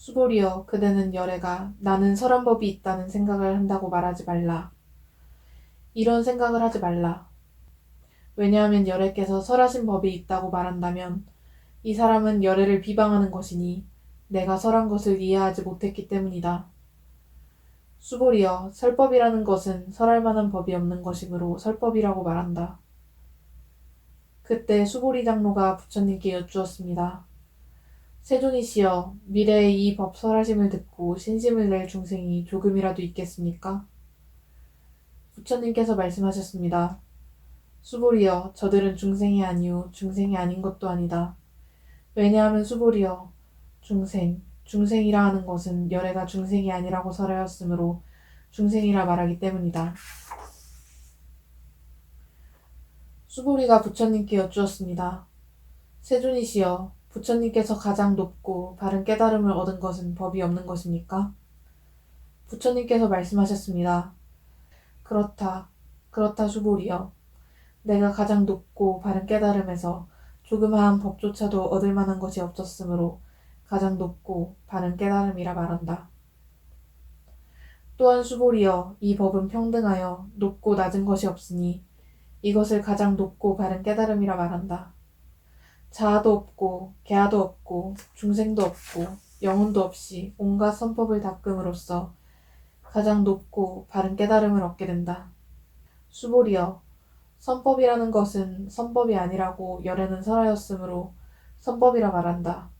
수보리여, 그대는 열애가 나는 설한 법이 있다는 생각을 한다고 말하지 말라. 이런 생각을 하지 말라. 왜냐하면 열애께서 설하신 법이 있다고 말한다면 이 사람은 열애를 비방하는 것이니 내가 설한 것을 이해하지 못했기 때문이다. 수보리여, 설법이라는 것은 설할 만한 법이 없는 것이므로 설법이라고 말한다. 그때 수보리 장로가 부처님께 여쭈었습니다. 세존이시여, 미래에 이 법 설하심을 듣고 신심을 낼 중생이 조금이라도 있겠습니까? 부처님께서 말씀하셨습니다. 수보리여, 저들은 중생이 아니오 중생이 아닌 것도 아니다. 왜냐하면 수보리여, 중생이라 하는 것은 열애가 중생이 아니라고 설하였으므로 중생이라 말하기 때문이다. 수보리가 부처님께 여쭈었습니다. 세존이시여, 부처님께서 가장 높고 바른 깨달음을 얻은 것은 법이 없는 것입니까? 부처님께서 말씀하셨습니다. 그렇다 수보리여. 내가 가장 높고 바른 깨달음에서 조그마한 법조차도 얻을 만한 것이 없었으므로 가장 높고 바른 깨달음이라 말한다. 또한 수보리여, 이 법은 평등하여 높고 낮은 것이 없으니 이것을 가장 높고 바른 깨달음이라 말한다. 자아도 없고 개아도 없고 중생도 없고 영혼도 없이 온갖 선법을 닦음으로써 가장 높고 바른 깨달음을 얻게 된다. 수보리여, 선법이라는 것은 선법이 아니라고 열애는 설하였으므로 선법이라 말한다.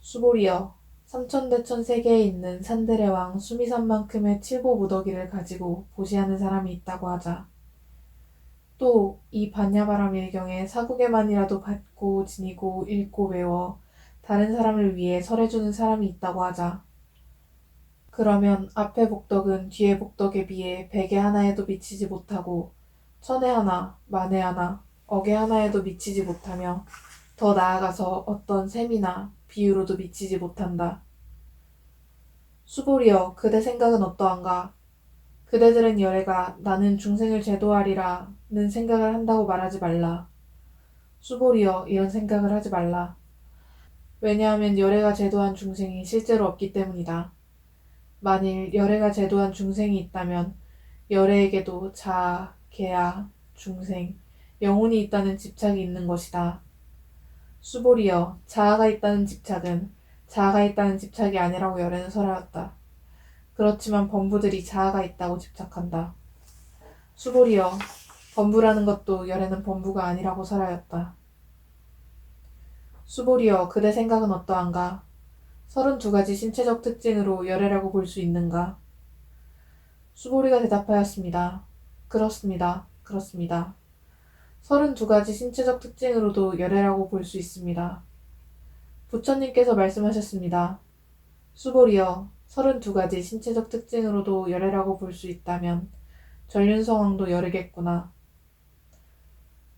수보리여, 삼천대천 세계에 있는 산들의 왕 수미산만큼의 칠보 무더기를 가지고 보시하는 사람이 있다고 하자. 또 이 반야바람 일경에 사국에만이라도 받고 지니고 읽고 외워 다른 사람을 위해 설해주는 사람이 있다고 하자. 그러면 앞의 복덕은 뒤의 복덕에 비해 백에 하나에도 미치지 못하고 천에 하나, 만에 하나, 억에 하나에도 미치지 못하며 더 나아가서 어떤 셈이나 비유로도 미치지 못한다. 수보리여, 그대 생각은 어떠한가? 그대들은 열애가 나는 중생을 제도하리라는 생각을 한다고 말하지 말라. 수보리여, 이런 생각을 하지 말라. 왜냐하면 열애가 제도한 중생이 실제로 없기 때문이다. 만일 열애가 제도한 중생이 있다면 열애에게도 자아, 계아, 중생, 영혼이 있다는 집착이 있는 것이다. 수보리여, 자아가 있다는 집착이 아니라고 열애는 설하였다. 그렇지만 범부들이 자아가 있다고 집착한다. 수보리여, 범부라는 것도 열애는 범부가 아니라고 설하였다. 수보리여, 그대 생각은 어떠한가? 32가지 신체적 특징으로 열애라고 볼 수 있는가? 수보리가 대답하였습니다. 그렇습니다. 32가지 신체적 특징으로도 열애라고 볼 수 있습니다. 부처님께서 말씀하셨습니다. 수보리여, 32가지 신체적 특징으로도 열애라고 볼 수 있다면 전륜성왕도 열애겠구나.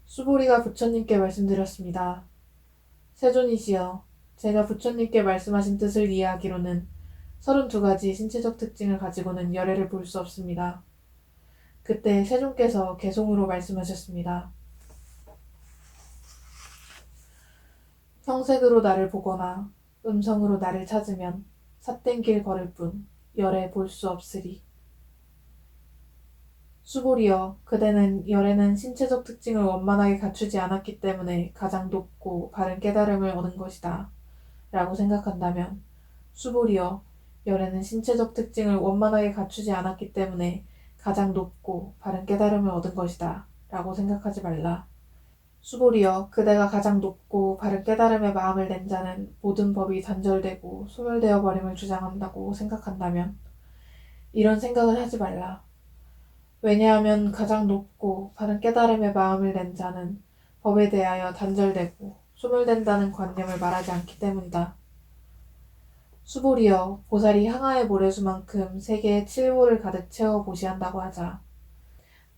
수보리가 부처님께 말씀드렸습니다. 세존이시여, 제가 부처님께 말씀하신 뜻을 이해하기로는 32가지 신체적 특징을 가지고는 열애를 볼 수 없습니다. 그때 세존께서 개송으로 말씀하셨습니다. 형색으로 나를 보거나 음성으로 나를 찾으면 삿된 길 걸을 뿐 열애 볼 수 없으리. 수보리여, 그대는 열애는 신체적 특징을 원만하게 갖추지 않았기 때문에 가장 높고 바른 깨달음을 얻은 것이다 라고 생각한다면, 수보리여, 열애는 신체적 특징을 원만하게 갖추지 않았기 때문에 가장 높고 바른 깨달음을 얻은 것이다 라고 생각하지 말라. 수보리여, 그대가 가장 높고 바른 깨달음에 마음을 낸 자는 모든 법이 단절되고 소멸되어 버림을 주장한다고 생각한다면 이런 생각을 하지 말라. 왜냐하면 가장 높고 바른 깨달음에 마음을 낸 자는 법에 대하여 단절되고 소멸된다는 관념을 말하지 않기 때문이다. 수보리여, 보살이 항아의 모래수만큼 세계에 칠보를 가득 채워 보시한다고 하자.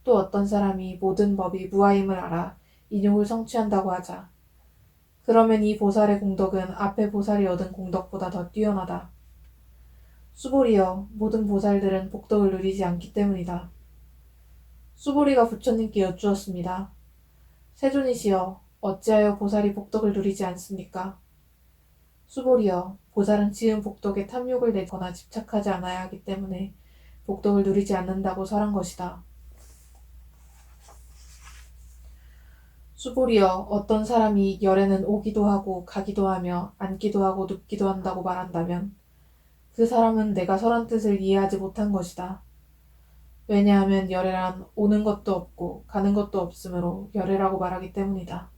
또 어떤 사람이 모든 법이 무아임을 알아 인욕을 성취한다고 하자. 그러면 이 보살의 공덕은 앞에 보살이 얻은 공덕보다 더 뛰어나다. 수보리여, 모든 보살들은 복덕을 누리지 않기 때문이다. 수보리가 부처님께 여쭈었습니다. 세존이시여, 어찌하여 보살이 복덕을 누리지 않습니까? 수보리여, 보살은 지은 복덕에 탐욕을 내거나 집착하지 않아야 하기 때문에 복덕을 누리지 않는다고 설한 것이다. 수보리여, 어떤 사람이 열에는 오기도 하고 가기도 하며 앉기도 하고 눕기도 한다고 말한다면 그 사람은 내가 설한 뜻을 이해하지 못한 것이다. 왜냐하면 열애란 오는 것도 없고 가는 것도 없으므로 열애라고 말하기 때문이다.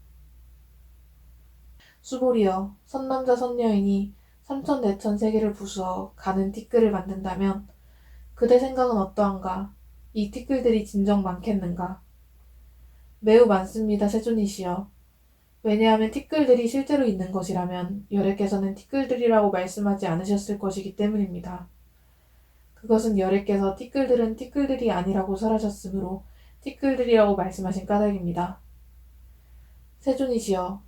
수보리여, 선남자 선여인이 삼천내천 세계를 부수어 가는 티끌을 만든다면 그대 생각은 어떠한가? 이 티끌들이 진정 많겠는가? 매우 많습니다, 세존이시여. 왜냐하면 티끌들이 실제로 있는 것이라면 열애께서는 티끌들이라고 말씀하지 않으셨을 것이기 때문입니다. 그것은 열애께서 티끌들은 티끌들이 아니라고 설하셨으므로 티끌들이라고 말씀하신 까닭입니다. 세존이시여,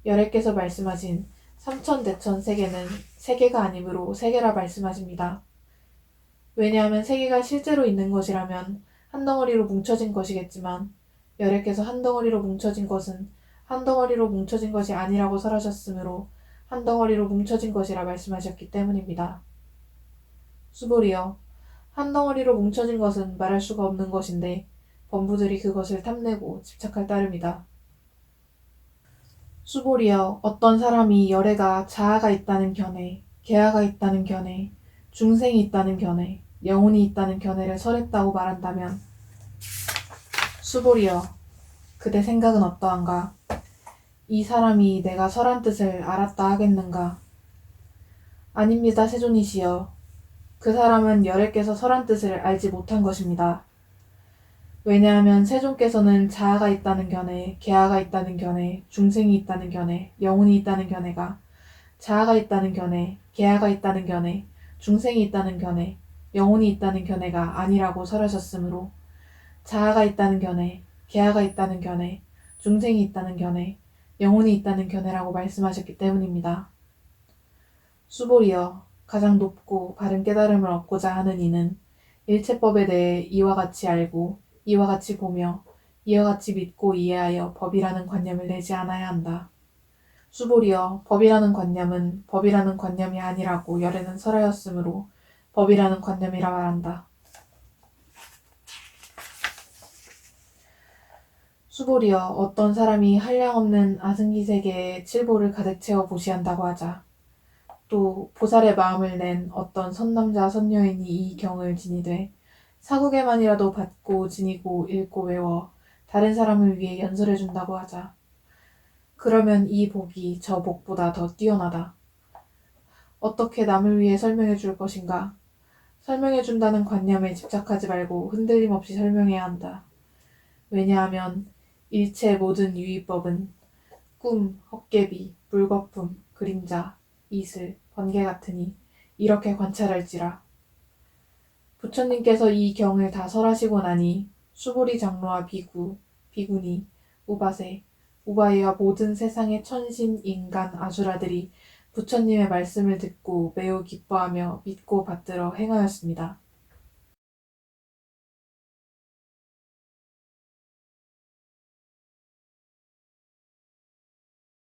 열애께서 말씀하신 삼천대천 세계는 세계가 아니므로 세계라 말씀하십니다. 왜냐하면 세계가 실제로 있는 것이라면 한 덩어리로 뭉쳐진 것이겠지만 열애께서 한 덩어리로 뭉쳐진 것은 한 덩어리로 뭉쳐진 것이 아니라고 설하셨으므로 한 덩어리로 뭉쳐진 것이라 말씀하셨기 때문입니다. 수보리여, 한 덩어리로 뭉쳐진 것은 말할 수가 없는 것인데 범부들이 그것을 탐내고 집착할 따름이다. 수보리여, 어떤 사람이 열애가 자아가 있다는 견해, 계아가 있다는 견해, 중생이 있다는 견해, 영혼이 있다는 견해를 설했다고 말한다면 수보리여, 그대 생각은 어떠한가? 이 사람이 내가 설한 뜻을 알았다 하겠는가? 아닙니다, 세존이시여. 그 사람은 열애께서 설한 뜻을 알지 못한 것입니다. 왜냐하면 세존께서는 자아가 있다는 견해, 계아가 있다는 견해, 중생이 있다는 견해, 영혼이 있다는 견해가 자아가 있다는 견해, 계아가 있다는 견해, 중생이 있다는 견해, 영혼이 있다는 견해가 아니라고 설하셨으므로 자아가 있다는 견해, 계아가 있다는 견해, 중생이 있다는 견해, 영혼이 있다는 견해라고 말씀하셨기 때문입니다. 수보리여, 가장 높고 바른 깨달음을 얻고자 하는 이는 일체법에 대해 이와 같이 알고 이와 같이 보며 이와 같이 믿고 이해하여 법이라는 관념을 내지 않아야 한다. 수보리여, 법이라는 관념이 아니라고 열애는 설하였으므로 법이라는 관념이라 말한다. 수보리여, 어떤 사람이 한량없는 아승기 세계에 칠보를 가득 채워 보시한다고 하자. 또 보살의 마음을 낸 어떤 선남자 선여인이 이 경을 지니되 사국에만이라도 받고 지니고 읽고 외워 다른 사람을 위해 연설해준다고 하자. 그러면 이 복이 저 복보다 더 뛰어나다. 어떻게 남을 위해 설명해 줄 것인가? 설명해 준다는 관념에 집착하지 말고 흔들림 없이 설명해야 한다. 왜냐하면 일체 모든 유의법은 꿈, 헛개비, 물거품, 그림자, 이슬, 번개 같으니 이렇게 관찰할지라. 부처님께서 이 경을 다 설하시고 나니 수보리 장로와 비구, 비구니, 우바세, 우바이와 모든 세상의 천신, 인간, 아수라들이 부처님의 말씀을 듣고 매우 기뻐하며 믿고 받들어 행하였습니다.